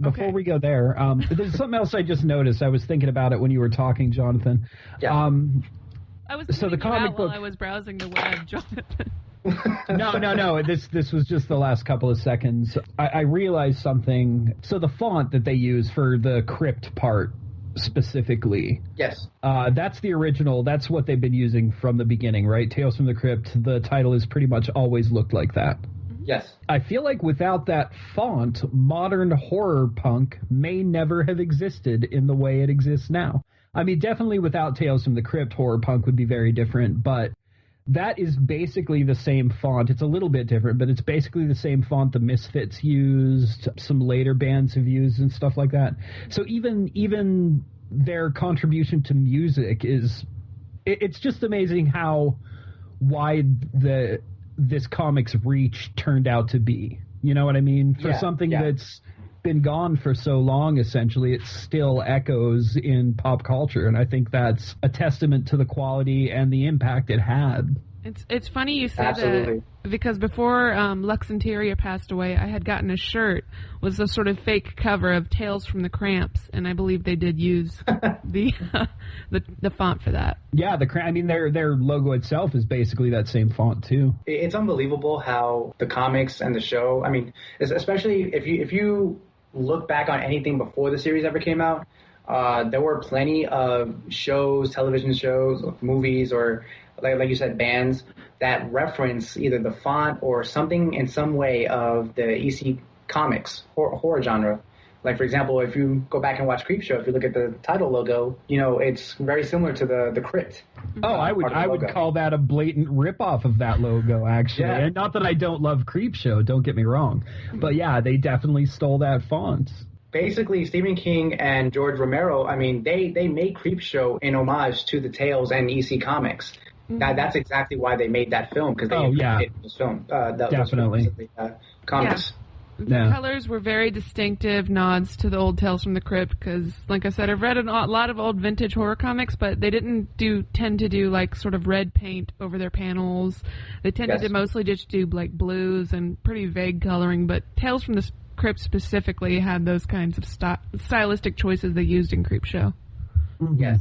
Before we go there, there's something else I just noticed. I was thinking about it when you were talking, Jonathan. Yeah. I was the comic book while I was browsing the web, Jonathan. No. This was just the last couple of seconds. I realized something. So the font that they use for the Crypt part specifically. Yes. That's the original. That's what they've been using from the beginning, right? Tales from the Crypt. The title has pretty much always looked like that. Yes. I feel like without that font, modern horror punk may never have existed in the way it exists now. I mean, definitely without Tales from the Crypt, horror punk would be very different, but that is basically the same font. It's a little bit different, but it's basically the same font the Misfits used, some later bands have used and stuff like that. So even their contribution to music it's just amazing how wide this comic's reach turned out to be. You know what I mean? For something that's been gone for so long, essentially, it still echoes in pop culture, and I think that's a testament to the quality and the impact it had. It's funny you say Absolutely. that, because before Lux Interior passed away, I had gotten a shirt with a sort of fake cover of Tales from the Cramps, and I believe they did use the font for that. Yeah, their logo itself is basically that same font too. It's unbelievable how the comics and the show, I mean, especially if you look back on anything before the series ever came out, there were plenty of shows, television shows, movies, or like you said, bands that reference either the font or something in some way of the EC comics horror genre. Like, for example, if you go back and watch Creep Show, if you look at the title logo, it's very similar to the Crypt. I would call that a blatant ripoff of that logo, actually. Yeah. And not that I don't love Creep Show, don't get me wrong. But yeah, they definitely stole that font. Basically, Stephen King and George Romero, I mean, they made Creep Show in homage to the Tales and EC comics. That's exactly why they made that film, because they made this film. Definitely. Comics. The colors were very distinctive nods to the old Tales from the Crypt because, like I said, I've read a lot of old vintage horror comics, but they didn't tend to do like sort of red paint over their panels. They tended to mostly just do like blues and pretty vague coloring, but Tales from the Crypt specifically had those kinds of stylistic choices they used in Creepshow. Yes.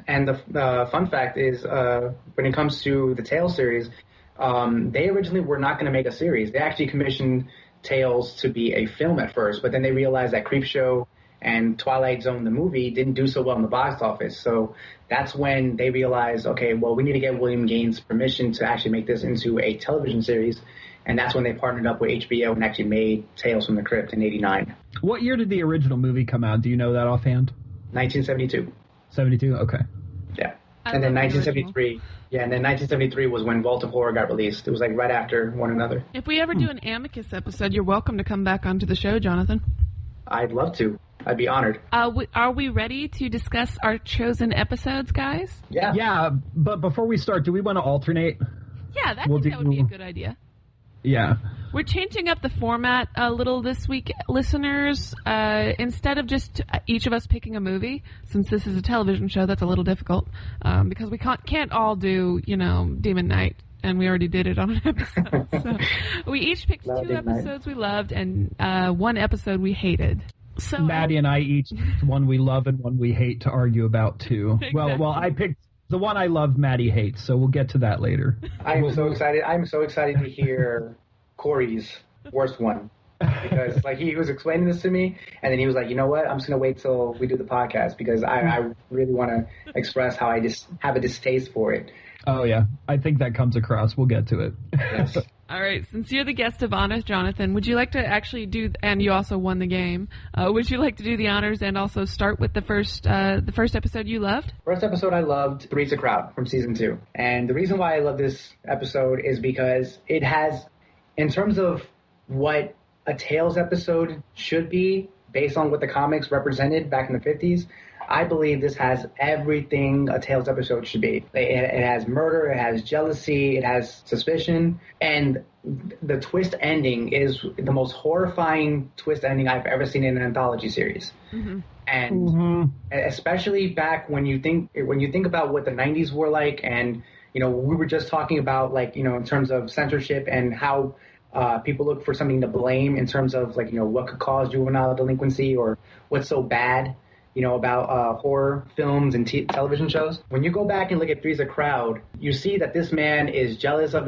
And the fun fact is, when it comes to the Tales series, they originally were not going to make a series. They actually commissioned Tales to be a film at first, but then they realized that Creepshow and Twilight Zone, the movie, didn't do so well in the box office. So that's when they realized, okay, well, we need to get William Gaines' permission to actually make this into a television series. And that's when they partnered up with HBO and actually made Tales from the Crypt in '89. What year did the original movie come out? Do you know that offhand? 1972. 72? Okay. Yeah. And then 1973. Yeah, and then 1973 was when Vault of Horror got released. It was like right after one another. If we ever do an Amicus episode, you're welcome to come back onto the show, Jonathan. I'd love to. I'd be honored. Are we ready to discuss our chosen episodes, guys? Yeah. Yeah, but before we start, do we want to alternate? Yeah, that would be a good idea. Yeah. We're changing up the format a little this week, listeners. Instead of just each of us picking a movie, since this is a television show, that's a little difficult, because we can't all do, Demon Knight, and we already did it on an episode. So we each picked 2 episodes we loved and 1 episode we hated. So Maddie and I each one we love and one we hate to argue about too. Exactly. Well, I picked the one I love, Maddie hates, so we'll get to that later. I'm so excited. I'm so excited to hear Corey's worst one. Because he was explaining this to me, and then he was like, you know what, I'm just going to wait till we do the podcast because I really want to express how I just have a distaste for it. Oh, yeah. I think that comes across. We'll get to it. Yes. All right, since you're the guest of honors, Jonathan, would you like to actually and you also won the game, would you like to do the honors and also start with the first episode you loved? First episode I loved, Three's a Crowd from season 2. And the reason why I love this episode is because it has, in terms of what a Tales episode should be, based on what the comics represented back in the 50s, I believe this has everything a Tales episode should be. It has murder, it has jealousy, it has suspicion, and the twist ending is the most horrifying twist ending I've ever seen in an anthology series. Mm-hmm. And especially back when you think about what the 90s were like, and we were just talking about in terms of censorship and how people look for something to blame in terms of what could cause juvenile delinquency or what's so bad about horror films and television shows. When you go back and look at Three's a Crowd, you see that this man is jealous of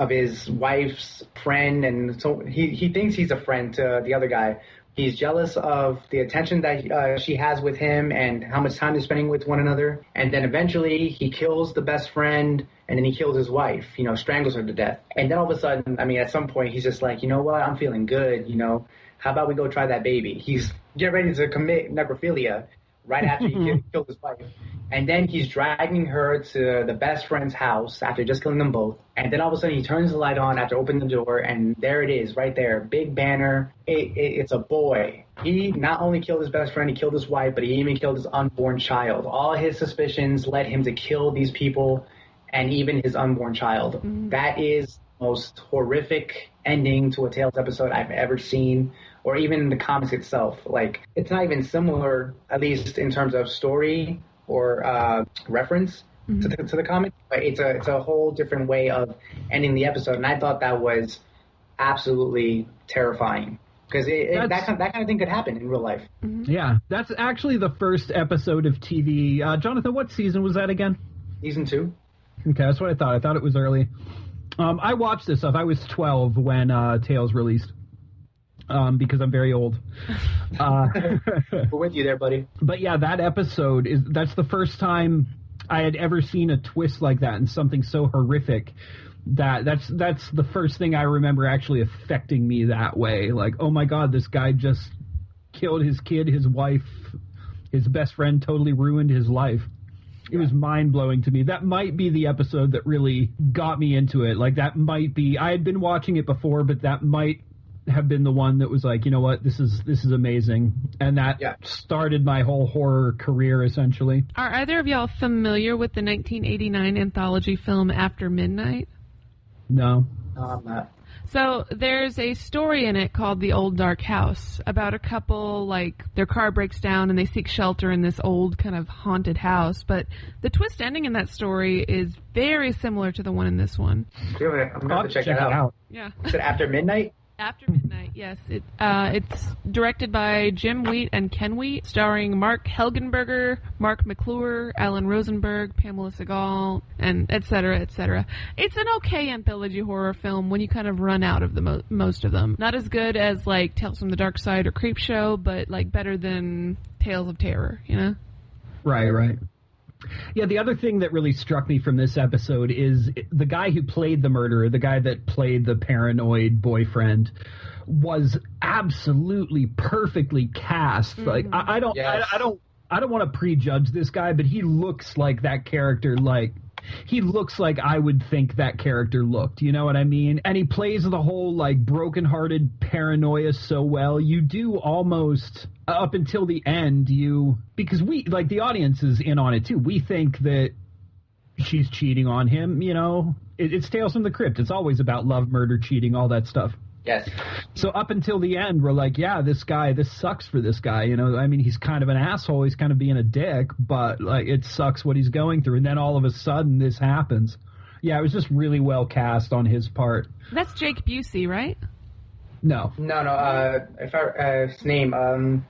his wife's friend, and so he thinks he's a friend to the other guy. He's jealous of the attention that she has with him and how much time they're spending with one another. And then eventually he kills the best friend, and then he kills his wife, strangles her to death. And then all of a sudden, at some point he's just like, you know what, I'm feeling good, how about we go try that baby? He's getting ready to commit necrophilia right after he killed his wife. And then he's dragging her to the best friend's house after just killing them both. And then all of a sudden he turns the light on after opening the door, and there it is, right there. Big banner. It's a boy. He not only killed his best friend, he killed his wife, but he even killed his unborn child. All his suspicions led him to kill these people and even his unborn child. Mm-hmm. That is the most horrific ending to a Tales episode I've ever seen, or even in the comics itself. It's not even similar, at least in terms of story or reference to the comic, but it's a whole different way of ending the episode, and I thought that was absolutely terrifying because that kind of thing could happen in real life. Mm-hmm. Yeah, that's actually the first episode of TV. Jonathan, what season was that again? Season 2. Okay, that's what I thought. I thought it was early. I watched this stuff. I was 12 when Tales released. Because I'm very old. We're with you there, buddy. But yeah, that episode that's the first time I had ever seen a twist like that and something so horrific that's the first thing I remember actually affecting me that way. Like, oh my God, this guy just killed his kid, his wife, his best friend, totally ruined his life. It was mind-blowing to me. That might be the episode that really got me into it. That might be, I had been watching it before, but that might have been the one that was like, you know what, this is amazing, and that started my whole horror career essentially. Are either of y'all familiar with the 1989 anthology film After Midnight? No. No, I'm not. So there's a story in it called The Old Dark House about a couple, like, their car breaks down and they seek shelter in this old kind of haunted house. But the twist ending in that story is very similar to the one in this one. I'm going to have to check that out. Yeah. Is it After Midnight? After Midnight, yes. It's directed by Jim Wheat and Ken Wheat, starring Mark Helgenberger, Mark McClure, Alan Rosenberg, Pamela Segal, and et cetera, et cetera. It's an okay anthology horror film when you kind of run out of the most of them. Not as good as, like, Tales from the Dark Side or Creep Show, but, like, better than Tales of Terror, you know? Right. Yeah, the other thing that really struck me from this episode is the guy who played the murderer, the guy that played the paranoid boyfriend, was absolutely perfectly cast. Mm-hmm. Like, I don't want to prejudge this guy, but he looks like that character. Like, he looks like I would think that character looked. You know what I mean? And he plays the whole, like, brokenhearted paranoia so well. You do almost, up until the end, because we, like, the audience is in on it too. We think that she's cheating on him, you know? It's Tales from the Crypt. It's always about love, murder, cheating, all that stuff. Yes. So up until the end, we're like, yeah, this sucks for this guy. You know, I mean, he's kind of an asshole. He's kind of being a dick, but, like, it sucks what he's going through. And then all of a sudden this happens. Yeah, it was just really well cast on his part. That's Jake Busey, right? No. His name,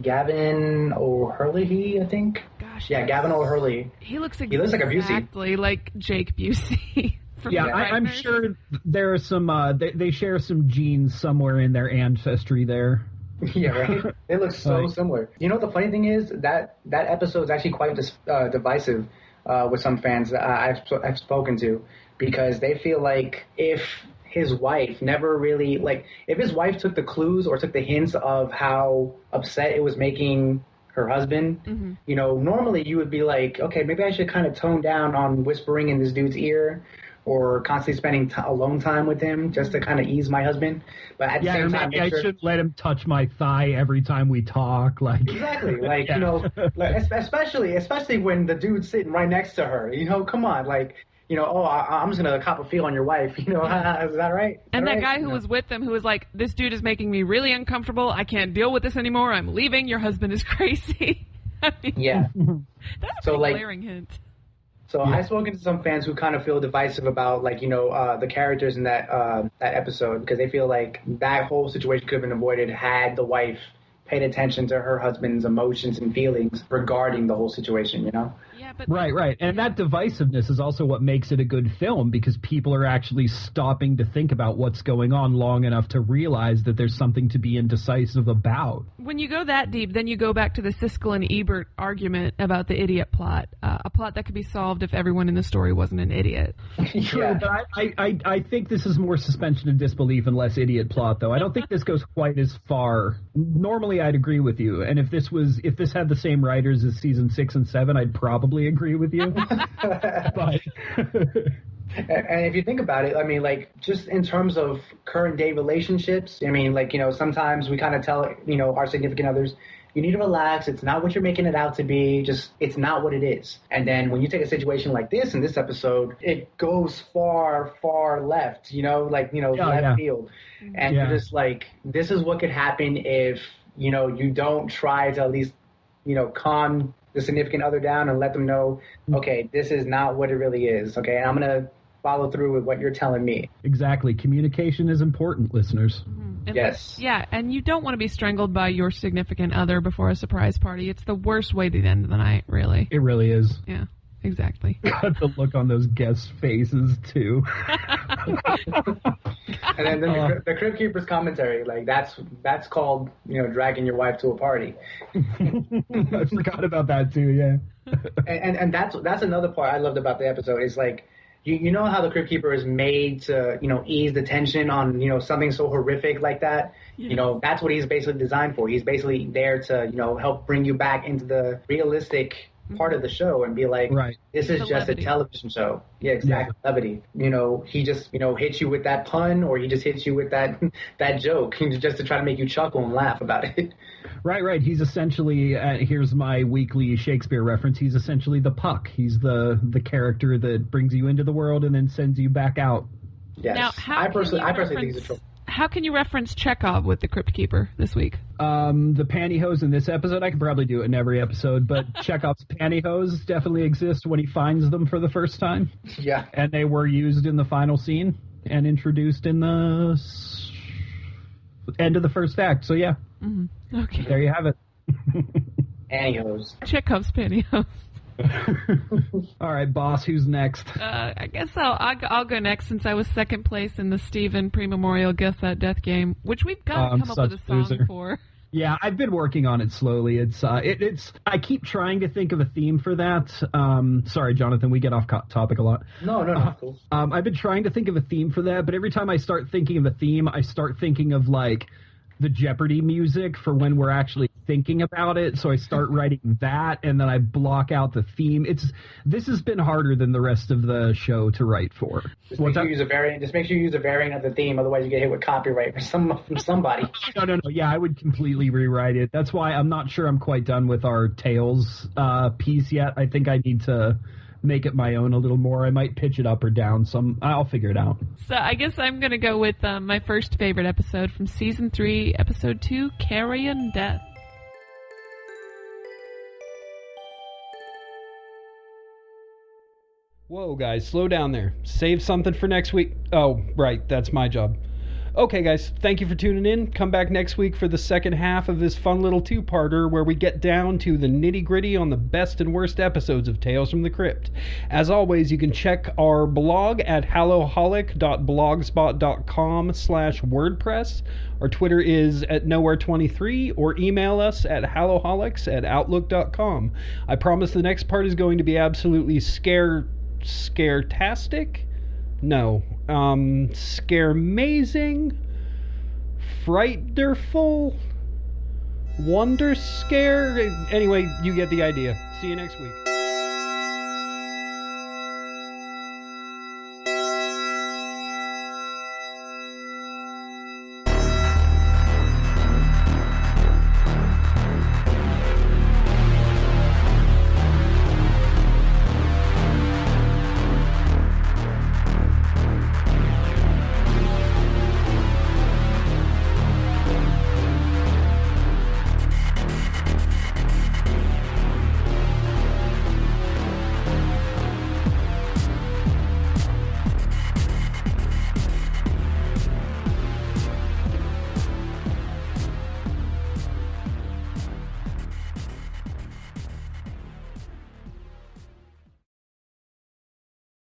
Gavin O'Hurley, I think. Gosh. Yeah, Gavin O'Hurley. He looks like a Busey. Exactly like Jake Busey. Yeah, I'm sure there are some. They share some genes somewhere in their ancestry there. Yeah, right. They look so similar. You know, the funny thing is that episode is actually quite divisive with some fans that I've spoken to, because they feel like if his wife never really, like, if his wife took the clues or took the hints of how upset it was making her husband, mm-hmm. you know, normally you would be like, okay, maybe I should kind of tone down on whispering in this dude's ear, or constantly spending alone time with him just to kind of ease my husband. But at the same time, I shouldn't let him touch my thigh every time we talk. Like, exactly, like, you know, like, especially when the dude's sitting right next to her. You know, come on, like, you know, I'm just gonna cop a feel on your wife. You know, is that right? And that guy who was with them, who was like, "This dude is making me really uncomfortable. I can't deal with this anymore. I'm leaving. Your husband is crazy." I mean, yeah, that's a pretty glaring hint. So I've spoken to some fans who kind of feel divisive about, like, you know, the characters in that episode, because they feel like that whole situation could have been avoided had the wife paid attention to her husband's emotions and feelings regarding the whole situation, you know? Yeah, but right. And that divisiveness is also what makes it a good film, because people are actually stopping to think about what's going on long enough to realize that there's something to be indecisive about. When you go that deep, then you go back to the Siskel and Ebert argument about the idiot plot, a plot that could be solved if everyone in the story wasn't an idiot. True, but I think this is more suspension of disbelief and less idiot plot, though. I don't think this goes quite as far. Normally, I'd agree with you, and if this had the same writers as season 6 and 7, I'd probably agree with you. But and if you think about it, I mean, like, just in terms of current day relationships, I mean, like, you know, sometimes we kind of tell, you know, our significant others, you need to relax. It's not what you're making it out to be. Just, it's not what it is. And then when you take a situation like this in this episode, it goes far, far left, you know, like, you know, left field. And you're just like, this is what could happen if, you know, you don't try to at least, you know, calm the significant other down and let them know, okay, this is not what it really is. Okay, and I'm going to follow through with what you're telling me. Exactly. Communication is important, listeners. Mm-hmm. Yes. Yeah, and you don't want to be strangled by your significant other before a surprise party. It's the worst way to the end of the night, really. It really is. Yeah, exactly. Got the look on those guests' faces, too. And then the Crypt Keeper's commentary, like, that's called, you know, dragging your wife to a party. I forgot about that, too, yeah. and that's another part I loved about the episode, is like, you know how the Crypt Keeper is made to, you know, ease the tension on, you know, something so horrific like that? Yes. You know, that's what he's basically designed for. He's basically there to, you know, help bring you back into the realistic part of the show and be like, this is just levity. A television show. Yeah, exactly. Yeah. Levity. You know, he just, you know, hits you with that pun, or he just hits you with that joke just to try to make you chuckle and laugh about it. Right. He's essentially, here's my weekly Shakespeare reference, he's essentially the Puck. He's the character that brings you into the world and then sends you back out. Yes. Now, I personally think he's a troll. How can you reference Chekhov with the Crypt Keeper this week? The pantyhose in this episode, I can probably do it in every episode, but Chekhov's pantyhose definitely exist when he finds them for the first time. Yeah. And they were used in the final scene and introduced in the end of the first act. So yeah. Mm-hmm. Okay. There you have it. Pantyhose. Chekhov's pantyhose. All right, boss, who's next? I guess I'll go next since I was second place in the Steven pre-memorial Guess That Death game, which we've got to come up with a song loser. for. Yeah, I've been working on it slowly. It's I keep trying to think of a theme for that. Sorry, Jonathan, we get off topic a lot. No, cool. I've been trying to think of a theme for that, but every time I start thinking of a theme, I start thinking of like the Jeopardy music for when we're actually thinking about it. So I start writing that, and then I block out the theme. This has been harder than the rest of the show to write for. Just make sure you use a variant of the theme, otherwise you get hit with copyright from somebody. No. Yeah, I would completely rewrite it. That's why I'm not sure I'm quite done with our Tales piece yet. I think I need to make it my own a little more. I might pitch it up or down. I'll figure it out. So I guess I'm going to go with my first favorite episode from Season 3, Episode 2, Carrion Death. Whoa, guys, slow down there. Save something for next week. Oh, right, that's my job. Okay, guys, thank you for tuning in. Come back next week for the second half of this fun little two-parter where we get down to the nitty-gritty on the best and worst episodes of Tales from the Crypt. As always, you can check our blog at hallow-holic.blogspot.com/WordPress. Our Twitter is at nowhere23, or email us at hallow-holics@outlook.com. I promise the next part is going to be absolutely scaretastic? No. Scare-mazing? Frightderful? Wonder scare? Anyway, you get the idea. See you next week.